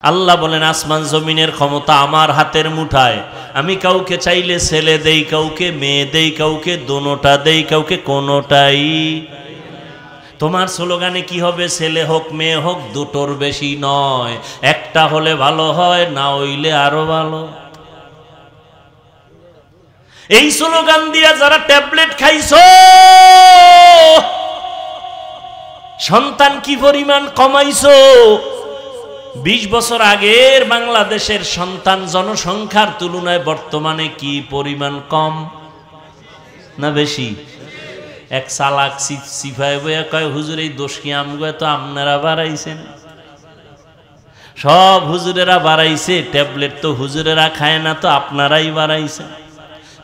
আল্লাহ বলেন আসমান জমিনের ক্ষমতা আমার হাতের মুঠায়। আমি কাউকে চাইলে ছেলে দেই, কাউকে মেয়ে দেই, কাউকে দোনোটা দেই, কাউকে কোনোটাই। তোমার স্লোগানে কি হবে? ছেলে হোক মেয়ে হোক, দুটোর বেশি নয়, একটা হলে ভালো হয়, না হইলে আরো ভালো। এই স্লোগান দিয়া যারা ট্যাবলেট খাইছো, সন্তান কি পরিমাণ কমাইছো। 20 বছর আগের বাংলাদেশের সন্তান জনসংখ্যার তুলনায় বর্তমানে কি পরিমাণ কম না বেশি? এক চালাক সিফাই বইয়া কয়, হুজুর এই দোষ কি আমগো? তো আপনারা বাড়াইছেন, সব হুজুরেরা বাড়াইছে, ট্যাবলেট তো হুজুরেরা খায় না, তো আপনারাই বাড়াইছেন।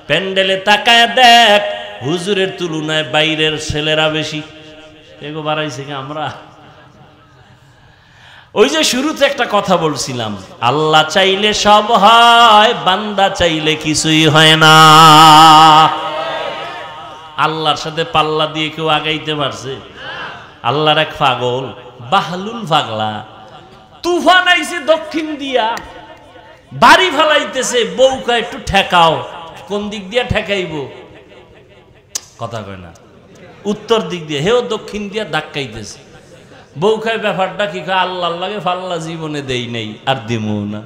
প্যান্ডেলে তাকায় দেখ, হুজুরের তুলনায় বাইরের ছেলেরা বেশি। এগো বাড়াইছে কি আমরা? ওই যে শুরুতে একটা কথা বলছিলাম, আল্লাহ চাইলে সব হয়, বান্দা চাইলে কিছুই হয় না। আল্লাহর সাথে পাল্লা দিয়ে কেউ আগাইতে পারছে? আল্লাহর এক পাগল, বাহলুল পাগলা, তুফান আইছে দক্ষিণ দিয়া, বাড়ি ফালাইতেছে, বউকা একটু ঠেকাও। কোন দিক দিয়া ঠেকাইব? কথা কয় না, উত্তর দিক দিয়ে। হেও দক্ষিণ দিয়া ধাক্কাইতেছে, বউ খায় ব্যাপারটা কি? আল্লাহ লাগে ফাল্লা জীবনে দেই নেই, আর দিমু না।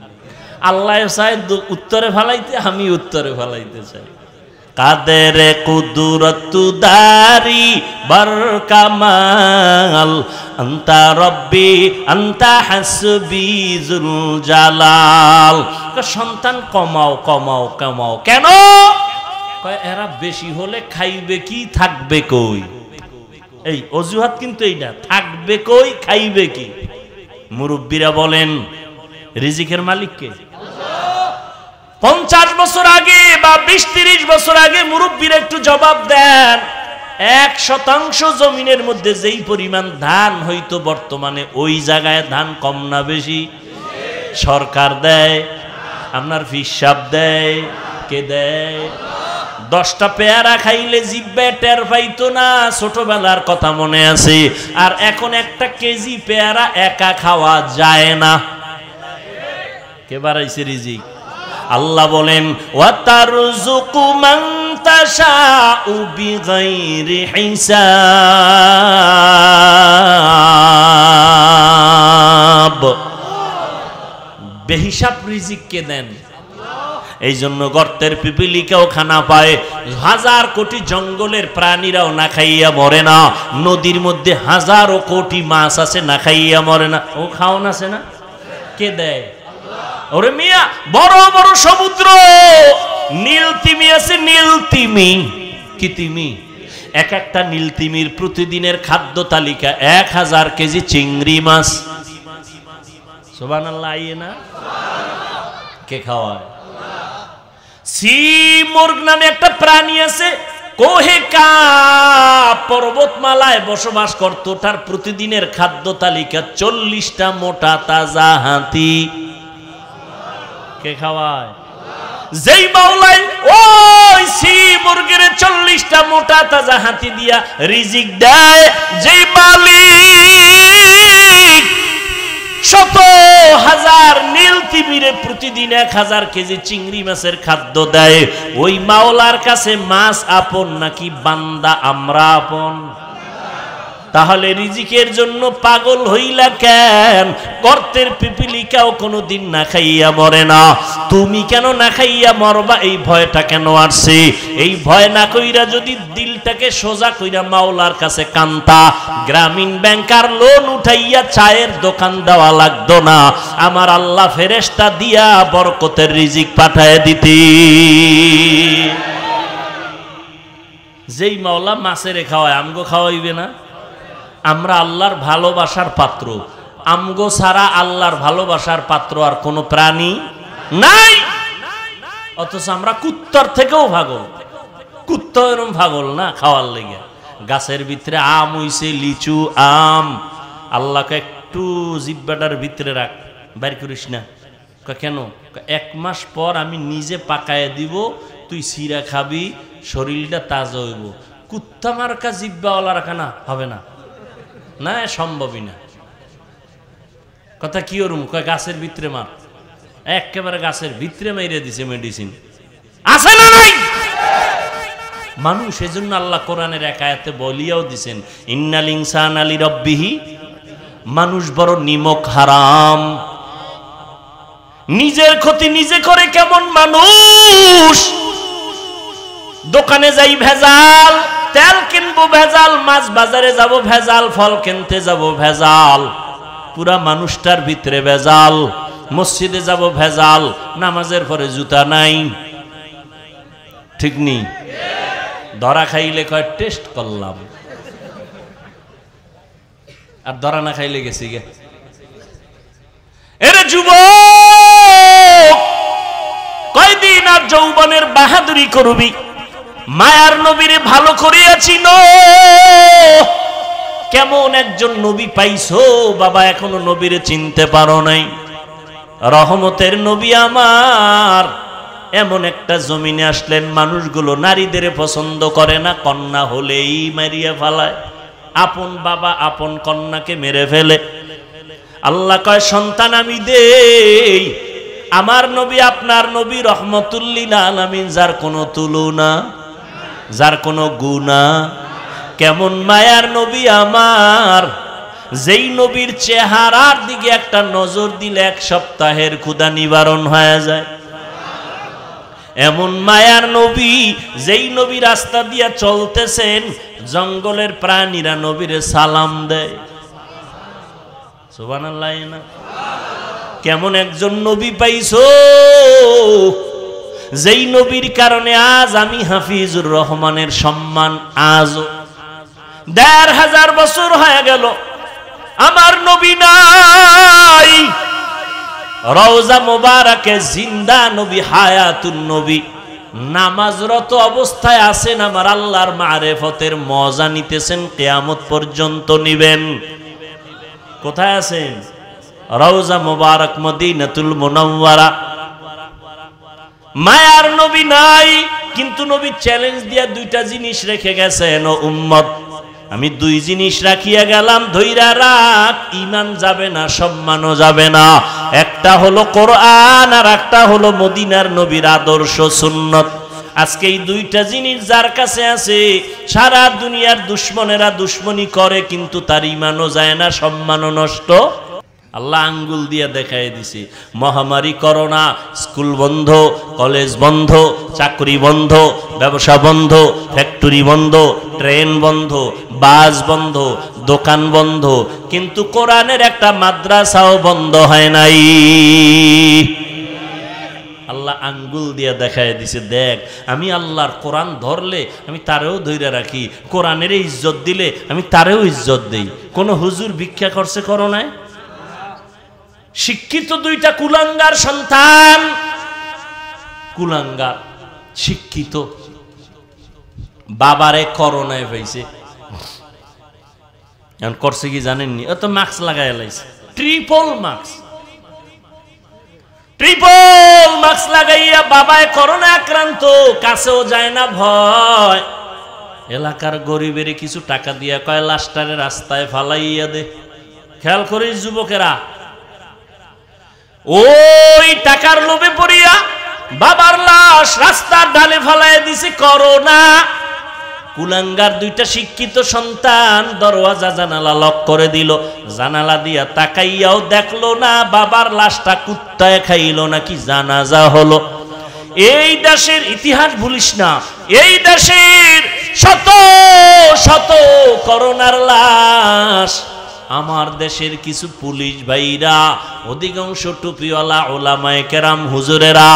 আল্লাহ চায় উত্তরে ফালাইতে, আমি উত্তরে ফালাইতে চাই। কাদের কুদরতুদারি বরকামাল, আনতা রব্বি আনতা হাসবি যুল জালাল। সন্তান কমাও কমাও কমাও, কেন? কয় এরা বেশি হলে খাইবে কি, থাকবে কই? এই অজুহাত কিন্তু এইটা, থাকবে কই, খাইবে কি? মুরব্বীরা বলেন রিজিকের মালিক কে? 50 বছর আগে বা 20-30 বছর আগে মুরব্বীরা একটু জবাব দেন। 1% জমিনের মধ্যে যেই পরিমাণ ধান হইতো, বর্তমানে ওই জায়গায় ধান কম না বেশি? সরকার দেয়, আপনার হিসাব দেয়, কে দেয়? 10টা পেয়ারা খাইলে জিব্বে টের পাইতো না, ছোটবেলার কথা মনে আছে। আর এখন 1 কেজি পেয়ারা একা খাওয়া যায় না। কে বাড়াইছে রিজিক? আল্লাহ বলেন, ওয়াতারযুকু মান তাশাউ বিগাইরি হিসাব। বেহিসাব রিজিক কে দেন? এই জন্য গর্তের পিপিলিকাও খানা পায়, 1000 কোটি জঙ্গলের প্রাণীরাও না খাইয়া মরে না। নদীর মধ্যে 1000 কোটি মাছ আছে, না খাইয়া মরে না। ও খাওন আছে না? কে দেয়? ওরে মিয়া, বড় বড় সমুদ্র, নীল তিমি আছে, নীল তিমি। কি তিমি? এক একটা নীল তিমির প্রতিদিনের খাদ্য তালিকা 1000 কেজি চিংড়ি মাছ। সুবহানাল্লাহ, আইয়ে না? কে খাওয়ায়? সি মুরগ নামে একটা প্রাণী আছে, কোহে কা পর্বতমালায় বসবাস করত। তার প্রতিদিনের খাদ্য তালিকা 40টা মোটা তাজা হাতি। কে খাওয়ায়? যেই মাওলাই ওই সি মুরগের 40টা মোটা তাজা হাতি দিয়া রিজিক দেয়, যেই মালিক শত হাজার নীল তিমিরে প্রতিদিন 1000 কেজি চিংড়ি মাছের খাদ্য দেয়, ওই মাওলার কাছে মাছ আপন নাকি বান্দা আমরা আপন? তাহলে রিজিকের জন্য পাগল হইলা কেন? গর্তের পিপিলিকাও কোনোদিন না খাইয়া মরে না, তুমি কেন না খাইয়া মরবা? এই ভয়টা কেন আসছে? এই ভয় না কইরা যদি দিলটাকে সোজা কইরা মাওলার কাছে কান্তা, গ্রামীণ ব্যাংকার লোন উঠাইয়া চায়ের দোকান দেওয়া লাগতো না, আমার আল্লাহ ফেরেশতা দিয়া বরকতের রিজিক পাঠায় দিতি। যেই মাওলা মাছেরে খাওয়ায়, আমগো খাওয়াইবে না? আমরা আল্লাহর ভালোবাসার পাত্র, আমগো ছাড়া আল্লাহর ভালোবাসার পাত্র আর কোনো প্রাণী নাই। অথচ আমরা কুত্তার থেকেও পাগল। কুত্তা এরকম পাগল না খাওয়ার লেগে। গাছের ভিতরে আম হইছে, লিচু আম, আল্লাহকে একটু জিব্বাটার ভিতরে রাখ, বাইর করিস না। কেন? 1 মাস পর আমি নিজে পাকায় দিব, তুই সিরা খাবি, শরীরটা তাজা হইব। কুত্তা মার্কা জিব্বাওয়ালা রাখা না হবে না, না সম্ভবই না। কথা কি ওরম কয় গাছের ভিতরে মার, একেবারে গাছের ভিতরে মেরে দিছে মেডিসিন। আছে না নাই? মানুষ এজন্য আল্লাহ কোরআনের এক আয়াতে বলিয়াও দিছেন, ইন্নাল ইনসানা লিরাব্বিহি, মানুষ বড় নিমক হারাম। নিজের ক্ষতি নিজে করে কেমন মানুষ? দোকানে যাই ভেজাল, তেল কিনবো ভেজাল, মাছ বাজারে যাব ভেজাল, ফল কিনতে যাব ভেজাল, পুরা মানুষটার ভিতরে ভেজাল। মসজিদে যাব ভেজাল, নামাজের পরে জুতা নাই, ঠিক নেই। ধরা খাইলে কয় টেস্ট করলাম, আর ধরা না খাইলে গেছি গে। এরে যুবক, কয়দিন আর যৌবনের বাহাদুরি করবি? মায়ার নবীরে ভালো করিয়া চিনো। কেমন একজন নবী পাইছো বাবা, এখনো নবীরে চিনতে পারো নাই। রহমতের নবী আমার এমন একটা জমিনে আসলেন, মানুষগুলো নারীদের পছন্দ করে না, কন্যা হলেই মারিয়া ফেলায়। আপন বাবা আপন কন্যাকে মেরে ফেলে। আল্লাহ কয় সন্তান আমি দেই। আমার নবী আপনার নবী রহমতুল লিল আলামিন, যার কোনো তুলনা, যার কোনো গুণা। কেমন মায়ার নবী আমার, যেই নবীর চেহারার দিকে একটা নজর দিলে এক সপ্তাহের ক্ষুধা নিবারণ হয়ে যায়। এমন মায়ার নবী, যেই নবী রাস্তা দিয়া চলতেছেন, জঙ্গলের প্রাণীরা নবীরে সালাম দেয়। সুবহানাল্লাহ না? কেমন একজন নবী পাইছো, যেই নবীর কারণে আজ আমি হাফিজুর রহমানের সম্মান আজও ১৫০০ বছর হয়ে গেল আমার নবী নাই। রওজা মোবারকে জিন্দা নবী, হায়াতুন নবী, নামাজরত অবস্থায় আছেন, আমার আল্লাহর মারেফতের মজা নিতেছেন, কিয়ামত পর্যন্ত নিবেন। কোথায় আছেন? রওজা মোবারক মদিনাতুল মুনাওয়ারা। মায়ার নবী নাই, কিন্তু নবী চ্যালেঞ্জ দিয়া দুইটা জিনিস রেখে গেছেন, ও উম্মত আমি দুই জিনিস রাখিয়া গেলাম, ধইরা রাখ, ঈমান যাবে না, সম্মানও যাবে না। একটা হলো কোরআন, আর একটা হলো মদিনার নবীর আদর্শ সুন্নত। আজকে এই দুইটা জিনিস যার কাছে আছে, সারা দুনিয়ার দুশ্মনেরা দুশ্মনী করে, কিন্তু তার ঈমানও যায় না, সম্মানও নষ্ট। আল্লাহ আঙ্গুল দিয়ে দেখাই দিছে, মহামারী করোনা, স্কুল বন্ধ, কলেজ বন্ধ, চাকরি বন্ধ, ব্যবসা বন্ধ, ফ্যাক্টরি বন্ধ, ট্রেন বন্ধ, বাস বন্ধ, দোকান বন্ধ, কিন্তু কোরআনের একটা মাদ্রাসাও বন্ধ হয় নাই। আল্লাহ আঙ্গুল দিয়ে দেখাই দিছে, দেখ আমি আল্লাহর কোরআন ধরলে আমি তারেও ধইরা রাখি, কোরআনের ইজ্জত দিলে আমি তারেও ইজ্জত দেই। কোন হুজুর ভিক্ষা করছে করোনায়? শিক্ষিত দুইটা কুলাঙ্গার সন্তান, কুলাঙ্গার শিক্ষিত, বাবারে করোনায় পাইছে। এখন করছে কি জানেননি? ও তো মাস্ক লাগাই লাইছে, ট্রিপল মাস্ক লাগাইয়া বাবায় করোনা আক্রান্ত, কাছেও যায় না ভয়। এলাকার গরিবের কিছু টাকা দিয়া কয় লাশটারে রাস্তায় ফালাইয়া দে। খেয়াল করিস যুবকেরা, ওই টাকার লোভে পড়িয়া বাবার লাশ রাস্তার ঢালে ফালাইয়া দিছে করোনা। কুলাঙ্গার দুইটা শিক্ষিত সন্তান দরওয়াজা জানালা লক করে দিল, জানালা দিয়া তাকাইয়াও দেখলো না বাবার লাশটা কুত্তায় খাইল নাকি জানাজা হলো। এই দেশের ইতিহাস ভুলিস না, এই দেশের শত শত করোনার লাশ। আমার দেশের কিছু পুলিশ ভাইরা, অধিকাংশ টুপিওয়ালা ওলামায়ে কেরাম হুজুরেরা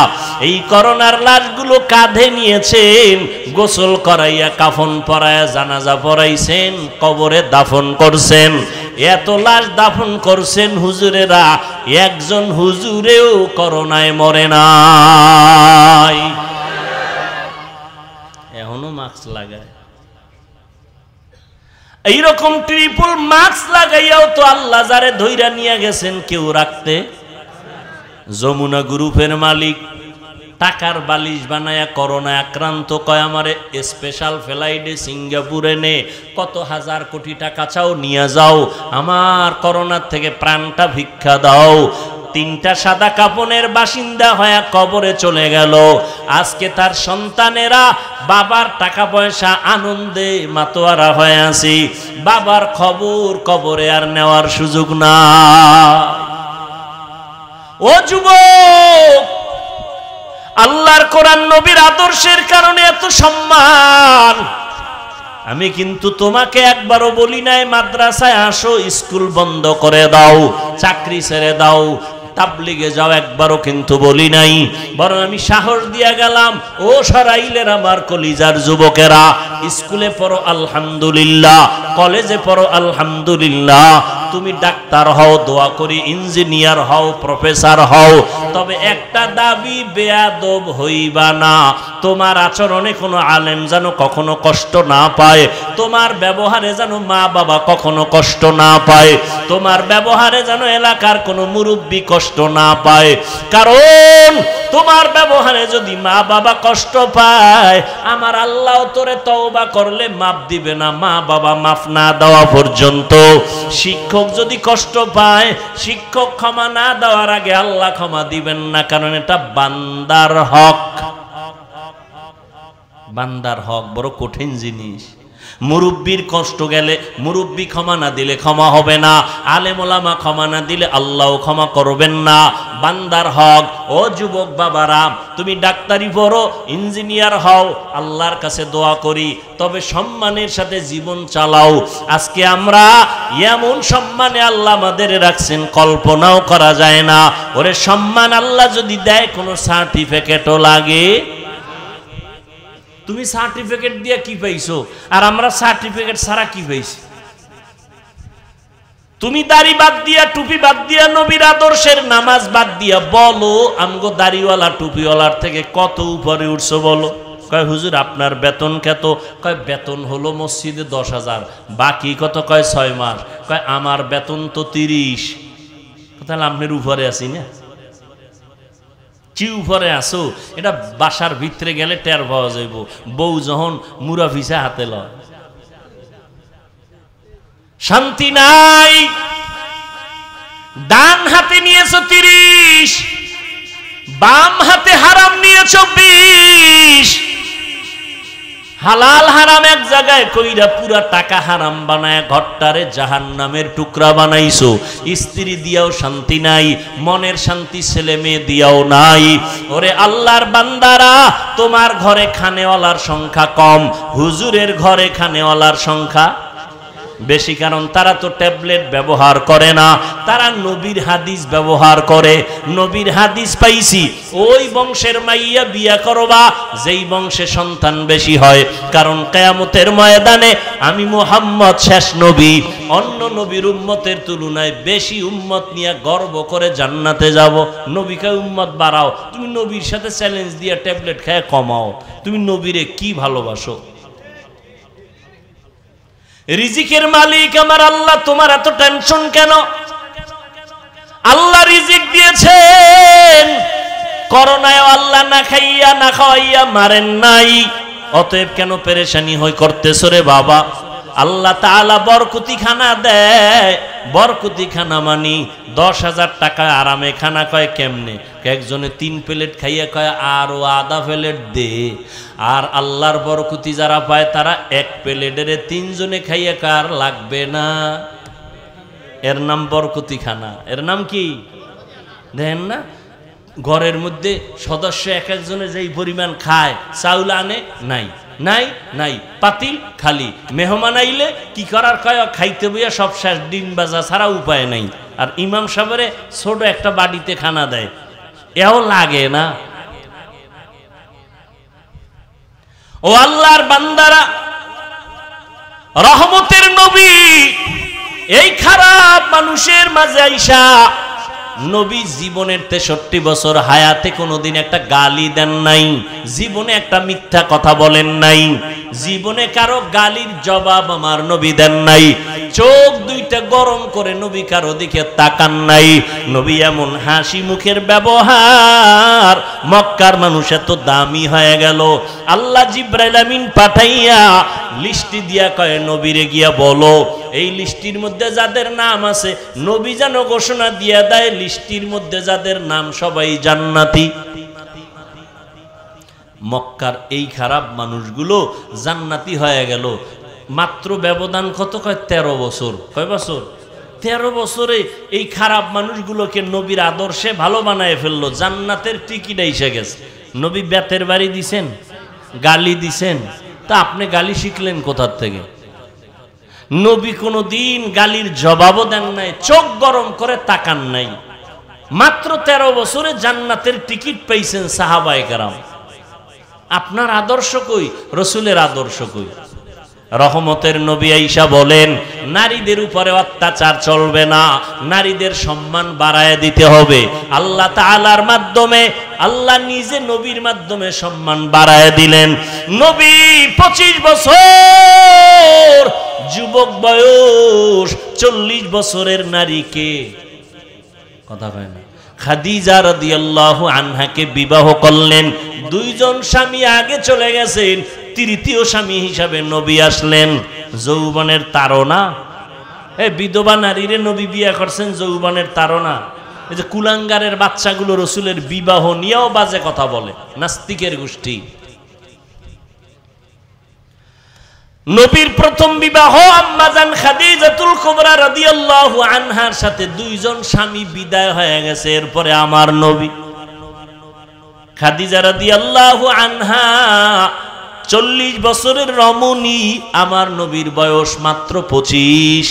এই করোনার লাশগুলো কাঁধে নিয়েছেন, গোসল করাইয়া কাফন পরাইয়া জানাজা পড়াইছেন, কবরে দাফন করছেন। এত লাশ দাফন করছেন হুজুরেরা, একজন হুজুরেও করোনায় মরে নাই। এখনো মাস্ক লাগায়। এইরকম ট্রিপল মাস্ক লাগাইয়াও তো আল্লাহ যারে ধইরা নিয়ে গেছেন কেউ রাখতে। যমুনা গ্রুপের মালিক টাকার বালিশ বানায়া করোনা আক্রান্ত, কয় আমারে স্পেশাল ফ্লাইটে সিঙ্গাপুরে নে, কত হাজার কোটি টাকা চাও নিয়ে যাও, আমার করোনার থেকে প্রাণটা ভিক্ষা দাও। 3টা সাদা কাপনের বাসিন্দা হয়ে কবরে চলে গেল। আজকে তার সন্তানেরা বাবার টাকা পয়সা আনন্দে মাতোয়ারা হয়ে আছে, বাবার খবর কবরে আর নেওয়ার সুযোগ না। ও যুবক, আল্লাহর কোরআন নবীর আদর্শের কারণে এত সম্মান। আমি কিন্তু তোমাকে একবারও বলি নাই মাদ্রাসায় আসো, স্কুল বন্ধ করে দাও, চাকরি ছেড়ে দাও, তাবলিগে যাও, একবারও কিন্তু বলি নাই। বরং আমি সাহস দিয়া গেলাম, ও সরাইলের আমার কলিজার যুবকেরা, স্কুলে পড়ো আলহামদুলিল্লাহ, কলেজে পড়ো আলহামদুলিল্লাহ, তুমি ডাক্তার হও, দোয়া করি ইঞ্জিনিয়ার হও, প্রফেসর হও, তবে একটা দাবি, বেয়াদব হইবা না। তোমার আচরণে কোনো আলেম যেন কখনো কষ্ট না পায়, তোমার ব্যবহারে যেন মা বাবা কখনো কষ্ট না পায়, তোমার ব্যবহারে যেন এলাকার কোনো মুরব্বী কষ্ট না পায়। কারণ তোমার ব্যবহারে যদি মা বাবা কষ্ট পায়, আমার আল্লাহ তোরে তওবা করলে মাফ দিবে না, মা বাবা মাফ না দেওয়া পর্যন্ত। শিক্ষক যদি কষ্ট পায়, শিক্ষক ক্ষমা না দেওয়ার আগে আল্লাহ ক্ষমা দিবেন না, কারণ এটা বান্দার হক। বান্দার হক বড় কঠিন জিনিস। মুরব্বির কষ্ট গেলে মুরব্বি ক্ষমা না দিলে ক্ষমা হবে না, আলেম ওলামা ক্ষমা না দিলে আল্লাহ ক্ষমা করবেন না। বান্দার হক। ও যুবক বাবারা, তুমি ডাক্তারি পড়ো, ইঞ্জিনিয়ার হও, আল্লাহর কাছে দোয়া করি, তবে সম্মানের সাথে জীবন চালাও। আজকে আমরা এমন সম্মানে আল্লাহ আমাদের রাখছেন, কল্পনাও করা যায় না। ওরে সম্মান আল্লাহ যদি দেয়, কোনো সার্টিফিকেটও লাগে। তুমি সার্টিফিকেট দিয়ে কি পাইছো, আর আমরা সার্টিফিকেট ছাড়া কি পাইছি? তুমি দাড়ি বাদ দিয়া, টুপি বাদ দিয়া, নবীর আদর্শের নামাজ বাদ দিয়া বলো আমগো দাড়িওয়ালা টুপিওয়ালার থেকে কত উপরে উঠছো বলো। কয় হুজুর আপনার বেতন কত? কয় বেতন হলো মসজিদে 10,000, বাকি কত? কয় 6 মাস। কয় আমার বেতন তো 30। তাহলে আপনার উপরে আছি না? কি উপরে আসো? এটা বাসার ভিতরে গেলে টের পাওয়া যাইব। বউ যখন মুরা ভিসা হাতে লয়, শান্তি নাই। ডান হাতে নিয়েছো 30, বাম হাতে হারাম নিয়েছো 20। হালাল হারাম এক জায়গায় কইরা পুরা টাকা হারাম বানায় ঘরটারে জাহান্নামের টুকরা বানাইছো। স্ত্রী দিয়াও শান্তি নাই, মনের শান্তি ছেলে মেয়ে দিয়াও নাই। ওরে আল্লাহর বান্দারা, তোমার ঘরে খানেওয়ালার সংখ্যা কম, হুজুরের ঘরে খানেওয়ালার সংখ্যা বেশি। কারণ তারা তো ট্যাবলেট ব্যবহার করে না, তারা নবীর হাদিস ব্যবহার করে। নবীর হাদিস পাইছি, ওই বংশের মাইয়া বিয়া করবা যেই বংশে সন্তান বেশি হয়। কারণ কিয়ামতের ময়দানে আমি মুহাম্মদ শেষ নবী, অন্য নবীর উম্মতের তুলনায় বেশি উম্মত নিয়ে গর্ব করে জান্নাতে যাব। নবীকে উম্মত বাড়াও, তুমি নবীর সাথে চ্যালেঞ্জ দিয়ে ট্যাবলেট খেয়ে কমাও। তুমি নবীরে কি ভালোবাসো? রিজিকের মালিক আমার আল্লাহ, তোমার এত টেনশন কেন? আল্লাহ রিজিক দিয়েছেন, করোনায় আল্লাহ না খাইয়া না খাওয়াইয়া মারেন নাই, অতএব কেন পেরেশানি হই করতেছ রে বাবা? আল্লাহ তাআলা বরকতি খানা দেয়। বরকতি খানা মানি 10,000 টাকা আরামে খানা। কয় কেমনে? একজনে 3 প্লেট খাইয়া কয় আরো আধা প্লেট দে। আর আল্লাহর বরকতি যারা পায় তারা 1 প্লেটের 3 জনে খাইয়া কার লাগবে না। এর নাম বরকতি খানা। এর নাম কি দেখেন না? ঘরের মধ্যে সদস্য এক একজনে যেই পরিমাণ খায়, চাউল আনে নাই নাই নাই, পাতিল খালি। মেহমান আইলে কি করার? কয় খাইতে বইয়া সব শেষ, ডিম বাজা ছাড়া উপায় নাই। আর ইমাম সাহেবের ছোট একটা বাড়িতে খানা দেয়, এও লাগে না। ও আল্লাহর বান্দারা, রহমতের নবী এই খারাপ মানুষের মাঝে আইসা, নবী জীবনের 63 বছর হায়াতে কোনোদিন একটা গালি দেন নাই, জীবনে একটা মিথ্যা কথা বলেন নাই। জীবনে কারো গালির জবাব আমার নবী দেন নাই, চোখ দুইটা গরম করে নবী কারো দিকে তাকান নাই। নবী এমন হাসি মুখের ব্যবহার, মক্কার মানুষ এত দামি হয়ে গেল। আল্লাহ জিব্রাইল আমিন পাঠাইয়া লিস্টি দিয়া কয় নবীরে গিয়া বলো এই লিস্টির মধ্যে যাদের নাম আছে নবী যেন ঘোষণা দিয়া দেয় লিস্টির মধ্যে যাদের নাম সবাই জান্নাতি। মক্কার এই খারাপ মানুষগুলো জান্নাতি হয়ে গেল। মাত্র ব্যবধান কত? কয় 13 বছর। কয় বছর? 13 বছরে এই খারাপ মানুষগুলোকে নবীর আদর্শে ভালো বানায় ফেললো, জান্নাতের টিকিট এসে গেছে। নবী বেতের বাড়ি দিছেন, গালি দিছেন, তা আপনি গালি শিখলেন কোথার থেকে? নবী কোনো দিন গালির জবাবও দেন নাই, চোখ গরম করে তাকান নাই। মাত্র 13 বছরে জান্নাতের টিকিট পেয়েছেন সাহাবায়ে কেরাম। আপনার আদর্শ কই? রসুলের আদর্শ কই? রহমতের নবী আয়েশা বলেন নারীদের উপরে অত্যাচার চলবে না, নারীদের সম্মান বাড়ায় দিতে হবে। আল্লাহ তাআলার মাধ্যমে, আল্লাহ নিজে নবীর মাধ্যমে সম্মান বাড়ায় দিলেন। নবী 25 বছর যুবক বয়স, 40 বছরের নারীকে, কথা কয় না, খাদিজা রাদিয়াল্লাহু আনহাকে বিবাহ করলেন। 2 জন স্বামী আগে চলে গেছেন, তৃতীয় স্বামী হিসাবে নবী আসলেন। যৌবনের তাড়না, বিধবা নারীরে নবী বিয়ে করছেন যৌবনের তাড়না। এই যে কুলাঙ্গারের বাচ্চাগুলো রসুলের বিবাহ নিয়েও বাজে কথা বলে, নাস্তিকের গোষ্ঠী। নবীর প্রথম বিবাহ আম্মাজান খাদিজাতুল কুবরা রাদিয়াল্লাহু আনহার সাথে 2 জন স্বামী বিদায় হয়ে গেছে। এরপরে আমার নবী খাদিজা রাদিয়াল্লাহু আনহা 40 বছরের রমণী, আমার নবীর বয়স মাত্র 25।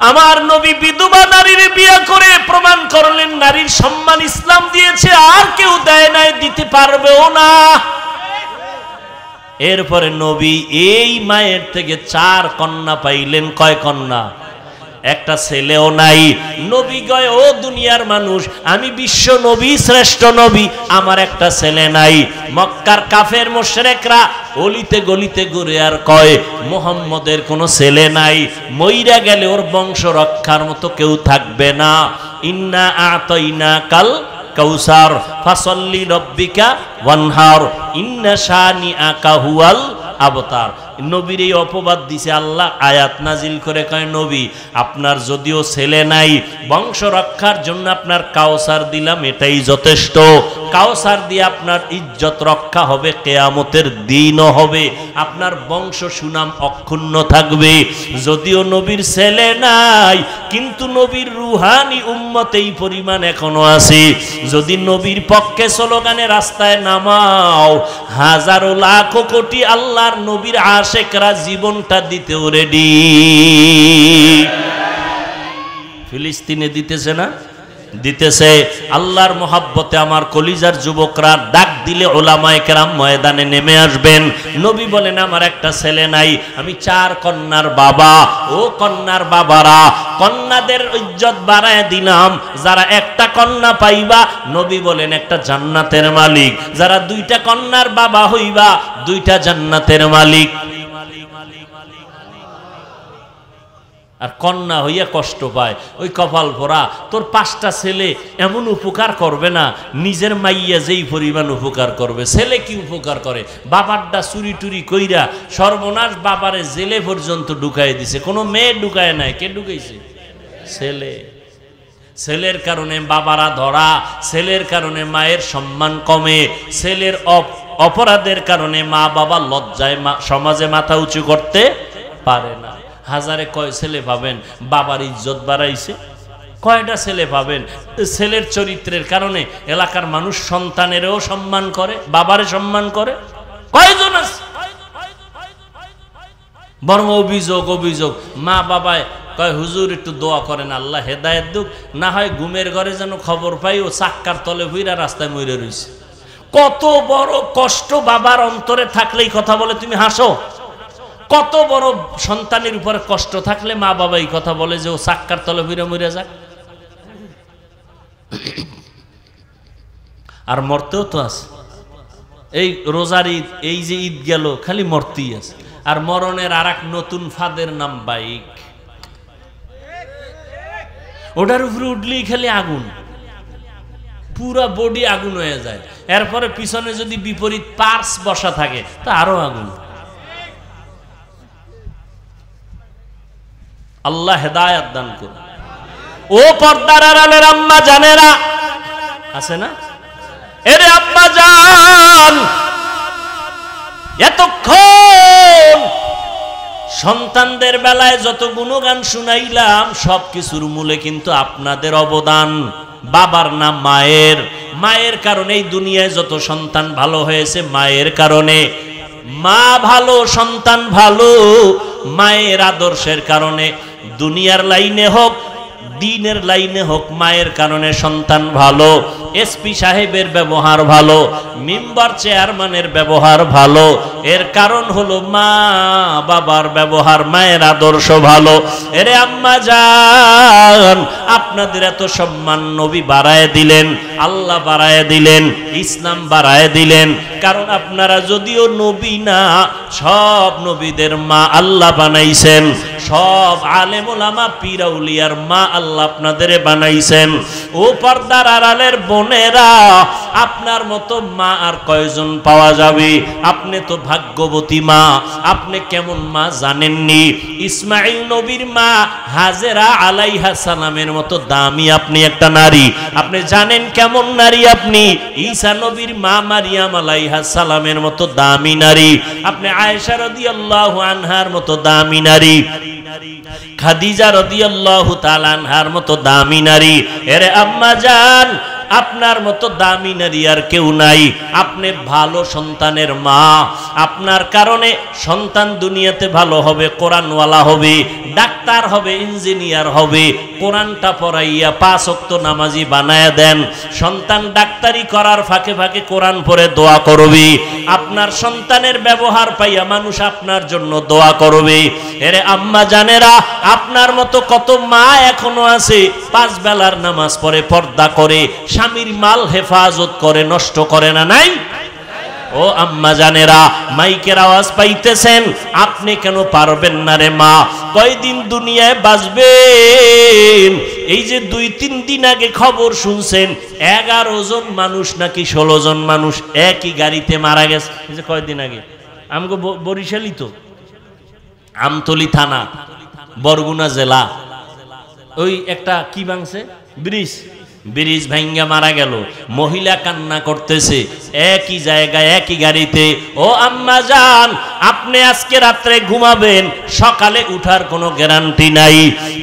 আমার নবী বিধবা নারীর বিয়ে করে প্রমাণ করলেন নারীর সম্মান ইসলাম দিয়েছে, আর কেউ দেয় নাই, দিতে পারবেও না। এরপরে নবী এই মায়ের থেকে 4 কন্যা পাইলেন। কয় কন্যা? একটা ছেলেও নাই। নবী কয় ও দুনিয়ার মানুষ, আমি বিশ্ব নবী, শ্রেষ্ঠ নবী, আমার একটা ছেলে নাই। মক্কার কাফের মুশরিকরা অলিতে গলিতে ঘুরে আর কয় মুহাম্মদের কোনো ছেলে নাই, মইরা গেলে ওর বংশ রক্ষার মতো কেউ থাকবে না। ইন্না আতাইনাকাল কাউসার ফাসাল্লি রাব্বিকা ওয়ানহার ইন্না শানিআকা হুয়াল আবতার। নবীর এই অপবাদ দিছে আল্লাহ, আয়াত নাজিল করে কয় নবী আপনার যদিও ছেলে নাই, বংশ রক্ষার জন্য আপনার কাউসার দিলাম, এটাই যথেষ্ট। কাউসার দিয়ে আপনার ইজ্জত রক্ষা হবে, কিয়ামতের দিনও হবে, আপনার বংশ সুনাম অক্ষুণ্ণ থাকবে। যদিও নবীর ছেলে নাই, কিন্তু নবীর রুহানি উম্মত এই পরিমাণ এখনো আছে। যদি নবীর পক্ষে স্লোগানে রাস্তায় নামাও, হাজারো লাখো কোটি আল্লাহর নবীর আশেকরা জীবনটা দিতেও রেডি। ফিলিস্তিনে দিতেছে না? দিতেছে। আল্লাহর মোহাব্বতে আমার কলিজার যুবকরা ডাক দিলে উলামায়ে কেরাম ময়দানে নেমে আসবেন। নবী বলেন আমার একটা ছেলে নাই, আমি 4 কন্যার বাবা। ও কন্যার বাবারা, কন্যাদের ইজ্জত বাড়ায় দিলাম। যারা একটা কন্যা পাইবা, নবী বলেন একটা জান্নাতের মালিক। যারা 2টা কন্যার বাবা হইবা, 2টা জান্নাতের মালিক। আর কন্যা হইয়া কষ্ট পায়, ওই কপাল ভরা। তোর 5টা ছেলে এমন উপকার করবে না, নিজের মাইয়া যেই পরিমাণ উপকার করবে। ছেলে কি উপকার করে? বাবারটা চুরি টুরি কইরা সর্বনাশ, বাবারে জেলে পর্যন্ত ঢুকাই দিছে। কোনো মেয়ে ঢুকায় নাই, কে ঢুকাইছে? ছেলে। ছেলের কারণে বাবারা ধরা, ছেলের কারণে মায়ের সম্মান কমে, ছেলের অপরাধের কারণে মা বাবা লজ্জায় সমাজে মাথা উঁচু করতে পারে না। হাজারে কয় ছেলে পাবেন বাবার ইজ্জত বাড়াইছে? কয়টা ছেলে পাবেন ছেলের চরিত্রের কারণে এলাকার মানুষ সন্তানেরও সম্মান করে, বাবারে সম্মান করে? কয়জন আছে? বরং অভিযোগ অভিযোগ। মা বাবায় কয় হুজুর একটু দোয়া করেন আল্লাহ হেদায়েত দুক, না হয় ঘুমের ঘরে যেন খবর পাই ও চাক্কার তলে ভুইরা রাস্তায় মরে রইছে। কত বড় কষ্ট বাবার অন্তরে থাকলেই কথা বলে, তুমি হাসো। কত বড় সন্তানের উপরে কষ্ট থাকলে মা বাবা এই কথা বলে যে ও চাক্কার তলে ভুইরা মরে যাক। আর মরতেও তো আছে। এই রোজার ঈদ, এই যে ঈদ গেল খালি মরতেই আছে, আর মরণের আর এক নতুন ফাঁদের নাম বাইক। ওটার উপরে উঠলেই খালি আগুন, পুরা বডি আগুন হয়ে যায়। এরপরে পিছনে যদি বিপরীত পার্স বসা থাকে তা আরো আগুন। আল্লাহ হেদায়েত দান করুন। ও পর্দার আড়ালের আম্মা জানেরা আছে না, এরে আম্মা জান, এতক্ষণ সন্তানদের বেলায় যত গুণগান শুনাইলাম সবকিছুর মূলে কিন্তু আপনাদের অবদান। বাবার নাম মায়ের, মায়ের কারণে এই দুনিয়ায় যত সন্তান ভালো হয়েছে মায়ের কারণে। মা ভালো, সন্তান ভালো, মায়ের আদর্শের কারণে। দুনিয়ার লাইনে হোক, দিনের লাইনে হোক, মায়ের কারণে সন্তান ভালো। এসপি সাহেবের ব্যবহার ভালো, মেম্বার চেয়ারম্যানের ব্যবহার ভালো, এর কারণ হলো মা বাবার ব্যবহার, মায়ের আদর্শ ভালো। এরে আম্মা জান, আপনাদের এত সম্মান নবী বাড়ায় দিলেন, আল্লাহ বাড়ায় দিলেন, ইসলাম বাড়ায় দিলেন, কারণ আপনারা যদিও নবী না, সব নবীদের মা আল্লাহ বানাইছেন, সব আলেম ওলামা পীর আউলিয়ার মা আল্লাহ আপনাদের বানাইছেন। ও পর্দার আড়ালের বোনেরা, আপনার মতো মা আর কয়জন পাওয়া যাবে? আপনি তো ভাগ্যবতী মা। আপনি কেমন মা জানেননি? ইসমাইল নবীর মা হাজেরা আলাইহা সালামের মতো দামি আপনি একটা নারী। আপনি জানেন কেমন নারী আপনি? ঈসা নবীর মা মারিয়াম আলাইহা সালামের মতো দামি নারী। আপনি আয়েশা রাদিয়াল্লাহু আনহার মতো দামি নারী, খাদিজা রাদিয়াল্লাহু তাআলা আনহার মতো দামি নারী। এরে আম্মা জান, আপনার মতো দামি নারী আর কেউ নাই। আপনি ভালো সন্তানের মা, আপনার কারণে সন্তান দুনিয়াতে ভালো হবে, কোরআনওয়ালা হবে, ডাক্তার হবে, ইঞ্জিনিয়ার হবে। কোরআনটা পড়াইয়া 5 ওয়াক্ত নামাজি বানায়া দেন। সন্তান ডাক্তারি করার ফাঁকে ফাঁকে কোরআন পড়ে দোয়া করবে। আপনার সন্তানের ব্যবহার পাইয়া মানুষ আপনার জন্য দোয়া করবে। এরে আম্মা জানেরা, আপনার মতো কত মা এখনো আছে 5 বেলার নামাজ পড়ে, পর্দা করে, স্বামীর মাল হেফাজত করে, নষ্ট করে না? নাই? ও আম্মা জানেরা, মাইকের আওয়াজ পাইতেছেন, আপনি কেন পারবেন না রে মা? কয়দিন দুনিয়ায় বাঁচবেন? এই যে 2-3 দিন আগে খবর শুনছেন 11 জন মানুষ নাকি 16 জন মানুষ একই গাড়িতে মারা গেছে। এই যে কয়দিন আগে আমগো বরিশালই তো, আমতলী থানা, বরগুনা জেলা, ওই একটা কি ভাঙছে, ব্রিজ ভাঙ্গা মারা গেল। মহিলা কান্না করতেছে, একই জায়গায় একই গাড়িতে। ও আম্মা জান, আপনি আজকে রাত্রে ঘুমাবেন, সকালে উঠার কোনো গ্যারান্টি নাই।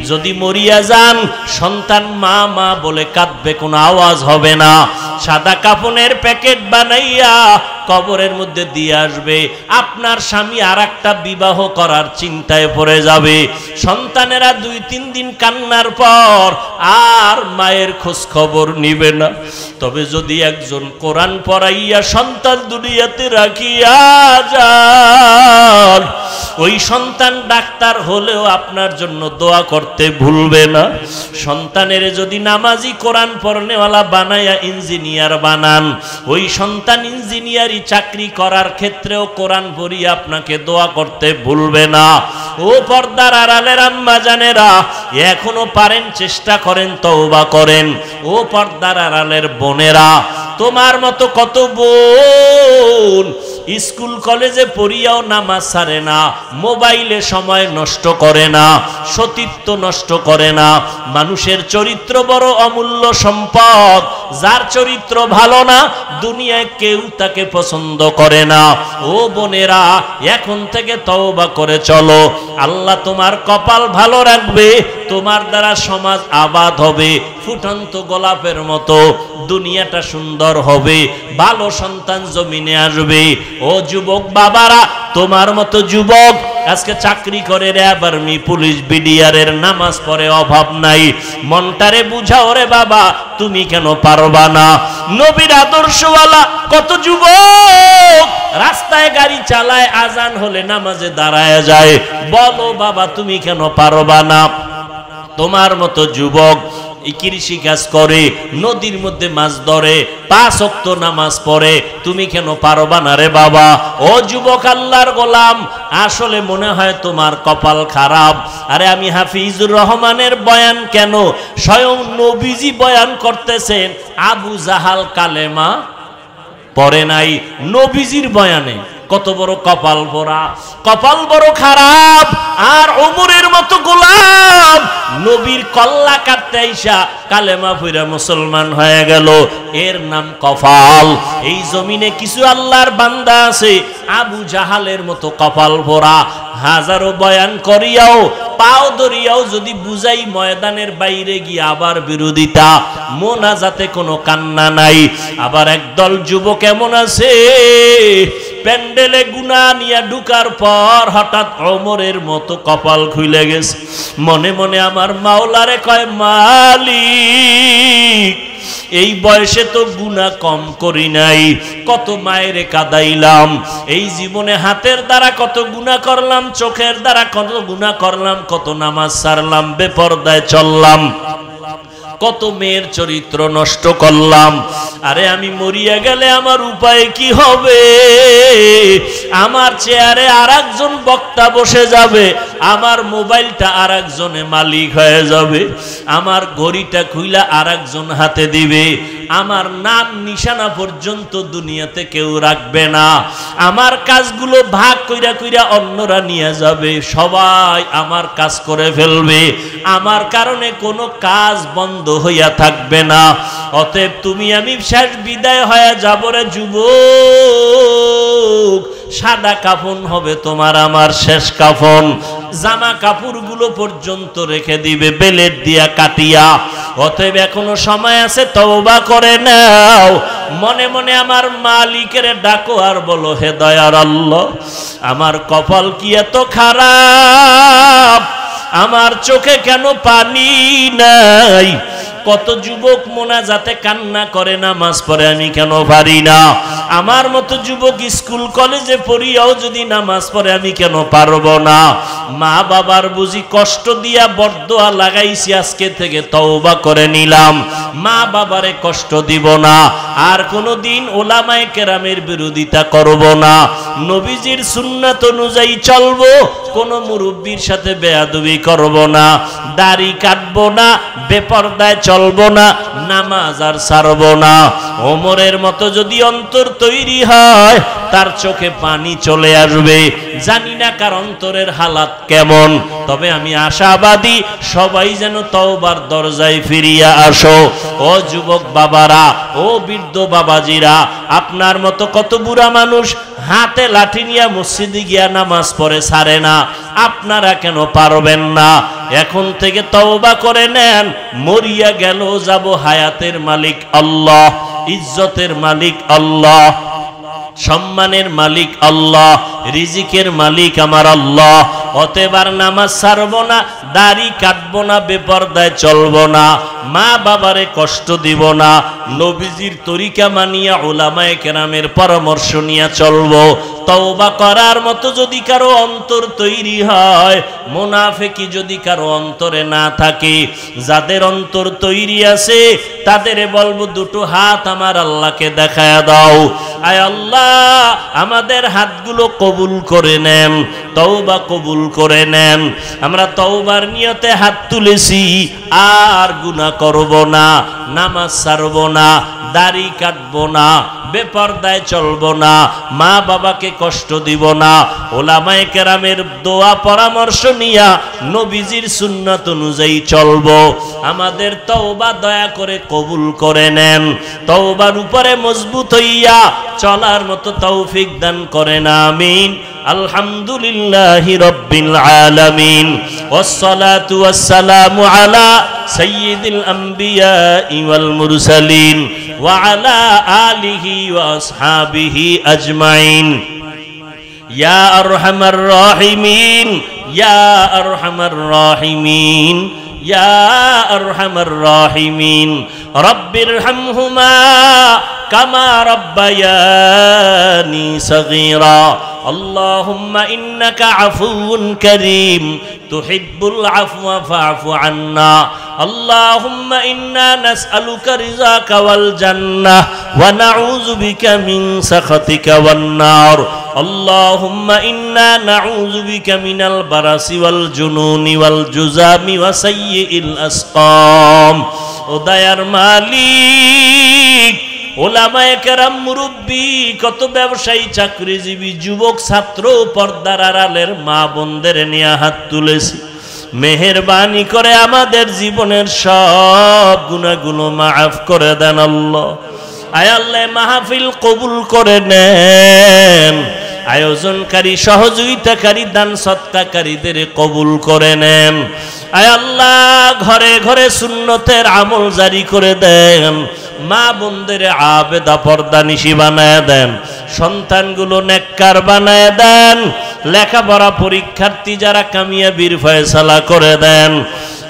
যদি মরিয়া যান, সন্তান মা মা বলে কাঁদবে, কোনো আওয়াজ হবে না। সাদা কাফনের প্যাকেট বানাইয়া কবরের মধ্যে দিয়ে আসবে। আপনার স্বামী আর একটা বিবাহ করার চিন্তায় পড়ে যাবে। সন্তানেরা 2-3 দিন কান্নার পর আর মায়ের খোঁজ খবর নিবে না। তবে যদি একজন কোরআন পড়াইয়া সন্তান দুনিয়াতে রাখিয়া যান, ওই সন্তান ডাক্তার হলেও আপনার জন্য দোয়া করতে ভুলবে না। সন্তানের যদি নামাজি কোরআন পড়নেওয়ালা বানায়া ইঞ্জিনিয়ার বানান, ওই সন্তান ইঞ্জিনিয়ারি চাকরি করার ক্ষেত্রেও কোরআন পড়িয়া আপনাকে দোয়া করতে ভুলবে না। ও পর্দার আড়ালের আম্মা জানেরা, এখনো পারেন চেষ্টা করেন, তওবা করেন। ও পর্দার আড়ালের বোনেরা, তোমার মতো কত বোন স্কুল কলেজে পড়িয়াও নামাজ ছাড়ে না, মোবাইলে সময় নষ্ট করে না, সতীত্ব নষ্ট করে না। মানুষের চরিত্র বড় অমূল্য সম্পদ। যার চরিত্র ভালো না, দুনিয়ায় কেউ তাকে পছন্দ করে না। ও বোনেরা, এখন থেকে তওবা করে চলো। আল্লাহ তোমার কপাল ভালো রাখবে, তোমার দ্বারা সমাজ আবাদ হবে, ফুটন্ত গোলাপের মতো দুনিয়াটা সুন্দর হবে, ভালো সন্তান জমিনে আসবে। ও যুবক বাবারা, তোমার মতো যুবক আজকে চাকরি করে, র্যাব, আর্মি, পুলিশ, বিডিআরের নামাজ পড়ে, অভাব নাই। মনটারে বুঝাও রে বাবা, তুমি কেন পারবা না? নবীর আদর্শওয়ালা কত যুবক রাস্তায় গাড়ি চালায়, আজান হলে নামাজে দাঁড়ায় যায়। বলো বাবা, তুমি কেন পারবা না? তোমার মতো যুবক কৃষি কাজ করে, নদীর মধ্যে মাছ ধরে, 5 ওয়াক্ত নামাজ পড়ে, তুমি কেন পারবা না রে বাবা? ও যুবক আল্লাহর গোলাম, আসলে মনে হয় তোমার কপাল খারাপ। আরে আমি হাফিজুর রহমানের বয়ান কেন, স্বয়ং নবীজি বয়ান করতেছেন, আবু জাহাল কালেমা পড়ে নাই নবীজির বয়ানে। কত বড় কপাল ভরা, কপাল বড় খারাপ। আর ওমরের মতো গোলাম নবীর কল্লা কাটতে আইসা কালেমা পড়া মুসলমান হয়ে গেল, এর নাম কপাল। এই জমিনে কিছু আল্লাহর বান্দা আছে আবু জাহালের মতো কপাল ভরা, হাজারো বয়ান করিয়াও পাও ধরিয়াও যদি বুঝাই ময়দানের বাইরে গিয়ে আবার বিরোধিতা, মোনাজাতে কোনো কান্না নাই। আবার একদল যুবক এমন আছে প্যান্ডেলে গুনাহ নিয়ে ঢুকার পর হঠাৎ ওমরের মতো কপাল খুলে গেছে, মনে মনে আমার মাওলারে কয়, মালিক এই বয়সে তো গুনাহ কম করি নাই, কত মায়েরে কাদাইলাম, এই জীবনে হাতের দ্বারা কত গুনাহ করলাম, চোখের দ্বারা কত গুনাহ করলাম, কত নামাজ ছাড়লাম, বেপরদায় চললাম, কত মেয়ের চরিত্র নষ্ট করলাম। আরে আমি মরিয়া গেলে আমার উপায় কি হবে? আমার চেয়ারে আরেকজন বক্তা বসে যাবে, আমার মোবাইলটা আরেকজনে মালিক হয়ে যাবে, আমার ঘড়িটা খুইলা আরেকজন হাতে দিবে, আমার নাম নিশানা পর্যন্ত দুনিয়াতে কেউ রাখবে না, আমার কাজগুলো ভাগ কইরা কইরা অন্যরা নিয়ে যাবে, সবাই আমার কাজ করে ফেলবে, আমার কারণে কোনো কাজ বন্ধ হইয়া থাকবে না। অতএব তুমি আমি শেষ বিদায় হয়ে যাব রে যুবক, সাদা কাফন হবে তোমার আমার শেষ কাফন, জামা কাপড়গুলো পর্যন্ত রেখে দিবে বেলেট দিয়া কাটিয়া। অতএব এখনো সময় আছে, তওবা করে নাও, মনে মনে আমার মালিকের ডাকো আর বলো, হে দয়ার আল্লাহ, আমার কপাল কি এত খারাপ, আমার চোখে কেন পানি নাই? কত যুবক মোনাজাতে কান্না করে, নামাজ পড়ে, আমি কেন পারি না? আমার মতো যুবক স্কুল কলেজে পড়িয়াও যদি নামাজ পড়ে, আমি কেন পারবো না? মা বাবার বুঝি কষ্ট দিয়া বরদোয়া লাগাইছি, আজকে থেকে তওবা করে নিলাম, মা বাবারে কষ্ট দিব না, আর কোনোদিন ওলামায়ে কেরামের বিরোধিতা করব না, নবীজির সুন্নাত অনুযায়ী চলবো, কোন মুরব্বির সাথে বেয়াদবি করব না, দাড়ি কাটবো না, বেপরদায় চলবো না, নামাজ আর ছাড়বো না। ওমরের মতো যদি অন্তর তৈরি হয়, তার চোখে পানি চলে আসবে। জানি না কার অন্তরের হালাত কেমন, তবে আমি আশাবাদী সবাই যেন তওবার দরজায় ফিরিয়া আসো। ও যুবক বাবারা, ও বৃদ্ধ বাবাজিরা, আপনার মতো কত বুড়া মানুষ হাতে লাঠি নিয়ে মসজিদে গিয়া নামাজ পড়ে ছাড়ে না, আপনারা কেন পারবেন না? এখন থেকে তওবা করে নেন, মরিয়া গেল যাব, হায়াতের মালিক আল্লাহ, ইজ্জতের মালিক আল্লাহ, সম্মানের মালিক আল্লাহ, রিজিকের মালিক আমার আল্লাহ। অতএব আর নামাজ ছাড়বো না, দাড়ি কাটবো না, বেপরদায় চলবো না, মা বাবারে কষ্ট দিব না, নবীজির তরিকা মানিয়া উলামায়ে কেরামের পরামর্শ নিয়ে চলবো। তওবা করার মতো যদি কারো অন্তর তৈরি হয়, মুনাফিকি যদি কারো অন্তরে না থাকে, যাদের অন্তর তৈরি আছে তাদের বলবো, দুটো হাত আমার আল্লাহকে দেখায়া দাও। আয় আল্লাহ, আমাদের হাতগুলো কবুল করে নেন, তওবা কবুল করে নেন। আমরা তওবার নিয়তে হাত তুলেছি, আর গুনাহ করব না, নামাজ ছাড়ব না, দাড়ি কাটবো না, বেপরদায় চলবো না, মা বাবাকে কষ্ট দিব না, ওলামায়ে কেরামের দোয়া পরামর্শ নিয়া নবীজির সুন্নাত অনুযায়ী চলবো। আমাদের তওবা দয়া করে কবুল করে নেন, তওবার উপরে মজবুত হইয়া চলার মতো তৌফিক দান করেন, আমিন। আলহামদুলিল্লাহি রাব্বিল আলামিন, ওয়াসসালাতু ওয়াসসালামু আলা সাইয়্যিদিল আমবিয়া ওয়াল মুরসালিন ওয়া আলা আলিহি ওয়া আসহাবিহি আজমাইন। ইয়া আরহামার রাহিমিন, ইয়া আরহামার রাহিমিন, ইয়া আরহামার রাহিমিন। রব্বিরহামহুমা কামা রাব্বায়ানি সগীরা। আল্লাহুম্মা ইন্নাকা আফুউন কারীম তুহিব্বুল আফওয়া ফাআফু আন্না আল্লাহুম্মা ইন্না নাসআলুকা রিযাকা ওয়াল জান্নাহ ওয়া নাউযু বিকা মিন সাখাতিকা ওয়ান নার আল্লাহুম্মা ইন্না নাউযু বিকা মিনাল বারাসি ওয়াল জুনুনি ওয়াল জুযামি ওয়া সাইয়্যিল আসকাম। ও দয়ার মালিক, ওলামায়ে কেরাম, মুরব্বী, কত ব্যবসায়ী, চাকরিজীবী, যুবক, ছাত্র, পর্দার আড়ালের মা বোনদের নিয়ে হাত তুলেছি। মেহেরবানি করে আমাদের জীবনের সব গুনাহগুলো মাফ করে দেন আল্লাহ। আয় আল্লাহ, মাহফিল কবুল করে নেন। আয়োজনকারী, সহযোগিতাকারী, দান সৎকারীদের কবুল করে নেন। আয় আল্লাহ, ঘরে ঘরে সুন্নতের আমল জারি করে দেন। মা বোনদের আবেদা পর্দানিশী বানায় দেন। সন্তানগুলো নেককার বানায় দেন। লেখাপড়া পরীক্ষার্থী যারা কামিয়াবির ফয়সালা করে দেন।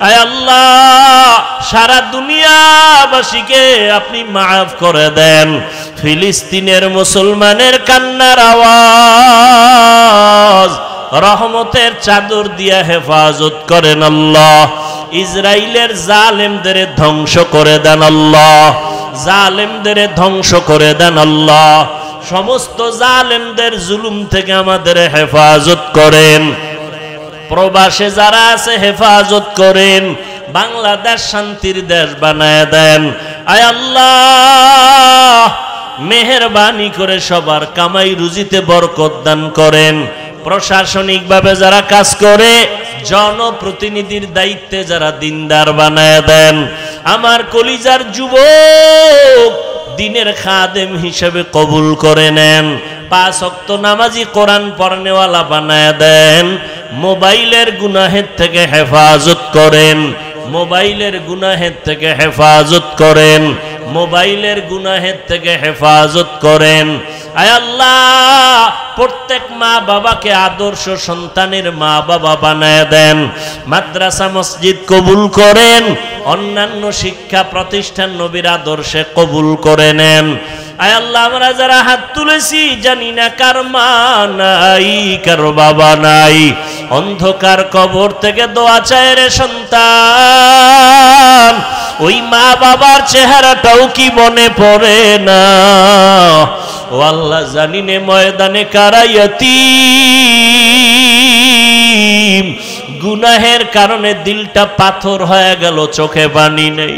আয় আল্লাহ, সারা দুনিয়াবাসীকে আপনি মাফ করে দেন। ফিলিস্তিনের মুসলমানের কান্নার আওয়াজ রহমতের চাদর দিয়া হেফাজত করেন আল্লাহ। ইসরাইলের জালেমদের ধ্বংস করে দেন আল্লাহ। জালেমদের ধ্বংস করে দেন আল্লাহ। সমস্ত জালেমদের জুলুম থেকে আমাদের হেফাজত করেন। প্রবাসে যারা আছে হেফাজত করেন। বাংলাদেশ শান্তির দেশ বানায় দেন। আয় আল্লাহ, মেহেরবানি করে সবার কামাই রুজিতে বরকত দান করেন। প্রশাসনিকভাবে যারা কাজ করে, জনপ্রতিনিধির দায়িত্বে যারা দিনদার বানায় দেন। আমার কলিজার যুবক দিনের খাদেম হিসেবে কবুল করে নেন। 5 ওয়াক্ত নামাজি, কোরআন পড়নেওয়ালা বানায় দেন। মোবাইলের গুনাহের থেকে হেফাজত করেন। মোবাইলের গুনাহের থেকে হেফাজত করেন। মোবাইলের গুনাহের থেকে হেফাজত করেন। আয় আল্লাহ, প্রত্যেক মা বাবাকে আদর্শ সন্তানের মা বাবা বানায় দেন। মাদ্রাসা মসজিদ কবুল করেন। অন্যান্য শিক্ষা প্রতিষ্ঠান নবীর আদর্শে কবুল করে নেন। আয় আল্লাহ, আমরা যারা হাত তুলেছি জানি না কার মা নাই, কার বাবা নাই। অন্ধকার কবর থেকে দোয়া চায় রে সন্তান। ওই মা বাবার চেহারাটাও কি মনে পড়ে না? ও আল্লাহ, জানি নে ময়দানে কারা ইয়াতীম। গুনাহের কারণে দিলটা পাথর হয়ে গেল, চোখে পানি নেই।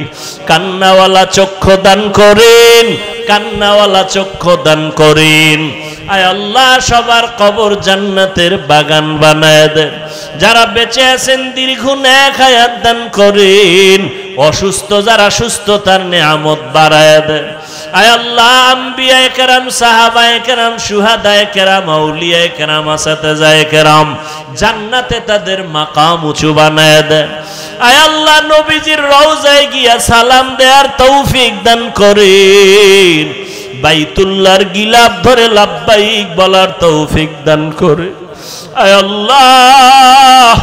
কান্নাওয়ালা চক্ষু দান করেন। কান্নাওয়ালা চক্ষু দান করেন। আয় আল্লাহ, সবার কবর জান্নাতের বাগান বানায় দেন। যারা বেঁচে আছেন দীর্ঘ নেক হায়াত দান করেন। অসুস্থ যারা সুস্থতার নেয়ামত বাড়ায় দেন। আয় আল্লাহ, আম্বিয়ায়ে কেরাম, সাহাবায়ে কেরাম, শুহাদায়ে কেরাম, আউলিয়ায়ে কেরাম, আসাতেজায়ে কেরাম জান্নাতে তাদের মাকাম উঁচু বানায় দেন। আয় আল্লাহ, নবীজির রওজায় গিয়া সালাম দেওয়ার তৌফিক দান করেন। বাইতুল্লাহর গিলাফ ধরে লাব্বাইক বলার তৌফিক দান করে। আয় আল্লাহ,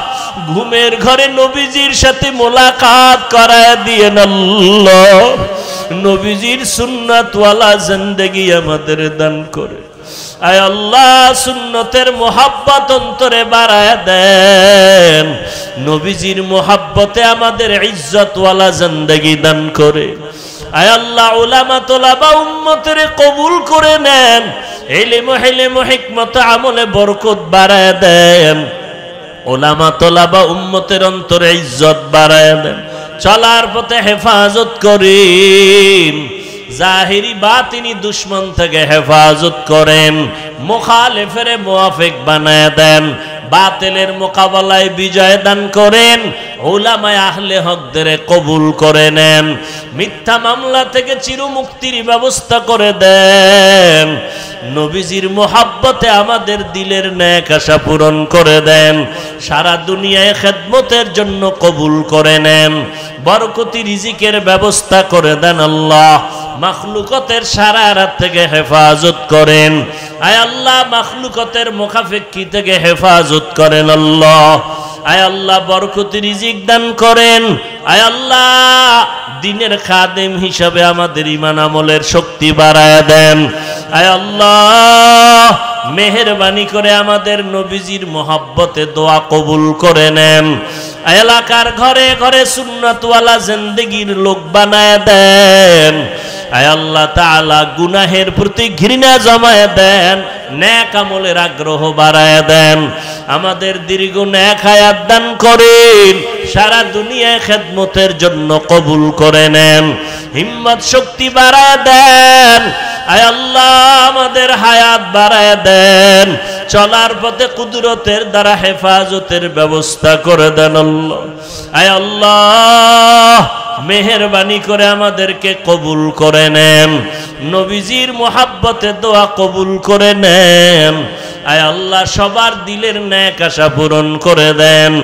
ঘুমের ঘরে নবীজির সাথে মোলাকাত করায় দিয়েন আল্লাহ। নবীজির সুন্নাতওয়ালা জিন্দেগি আমাদের দান করে। আয় আল্লাহ, সুন্নতের মোহাব্বত অন্তরে বাড়ায় দেন। নবীজির মোহাব্বতে আমাদের ইজ্জতওয়ালা জিন্দেগি দান করে। আয় আল্লাহ, উলামা তোলাবা উম্মতের কবুল করে নেন। ইলম হিলম হিকমত আমলে বরকত বাড়ায় দেন। উলামা তোলাবা উম্মতের অন্তরে ইজ্জত বাড়ায় দেন। চলার পথে হেফাজত করেন। জাহিরি বাতিনি দুশ্মন থেকে হেফাজত করেন। মুখালিফের মুওয়াফিক বানায় দেন। বাতিলের মোকাবেলায় বিজয় দান করেন। উলামায়ে আহলে হকদের কবুল করে নেন। মিথ্যা মামলা থেকে চিরমুক্তির ব্যবস্থা করে দেন। নবীজির মোহাব্বতে আমাদের দিলের নেক আশা পূরণ করে দেন। সারা দুনিয়ায় খেদমতের জন্য কবুল করে নেন। বরকতি রিজিকের ব্যবস্থা করে দেন আল্লাহ। মাখলুকতের শারারাত থেকে হেফাজত করেন। আয় আল্লাহ, মাখলুকতের মুখাফেক্ষি থেকে হেফাজত করেন আল্লাহ। আয় আল্লাহ, বরকতি রিজিক দান করেন। আয় আল্লাহ, দিনের খাদেম হিসাবে আমাদের ঈমান আমলের শক্তি বাড়ায় দেন। আয় আল্লাহ, মেহেরবানি করে আমাদের নবীজির মহব্বতে দোয়া কবুল করে নেন। এলাকার ঘরে ঘরে সুন্নাতওয়ালা জিন্দেগির লোক বানায় দেন। আয় আল্লাহ তাআলা গুনাহের প্রতি ঘৃণা জমায় দেন, নেক আমলের আগ্রহ বাড়ায় দেন। আমাদের দীর্ঘ নেক হায়াত দান করেন, সারা দুনিয়ায় খেদমতের জন্য কবুল করে নেন। হিম্মত শক্তি বাড়ায় দেন। আয় আল্লাহ আমাদের হায়াত বাড়ায় দেন, চলার পথে কুদরতের দ্বারা হেফাজতের ব্যবস্থা করে দেন আল্লাহ। আয় আল্লাহ মেহেরবানি করে আমাদেরকে কবুল করে নেন, নবীজির মোহাব্বতে দোয়া কবুল করে নেন। আয় আল্লাহ সবার দিলের নেক আশা পূরণ করে দেন।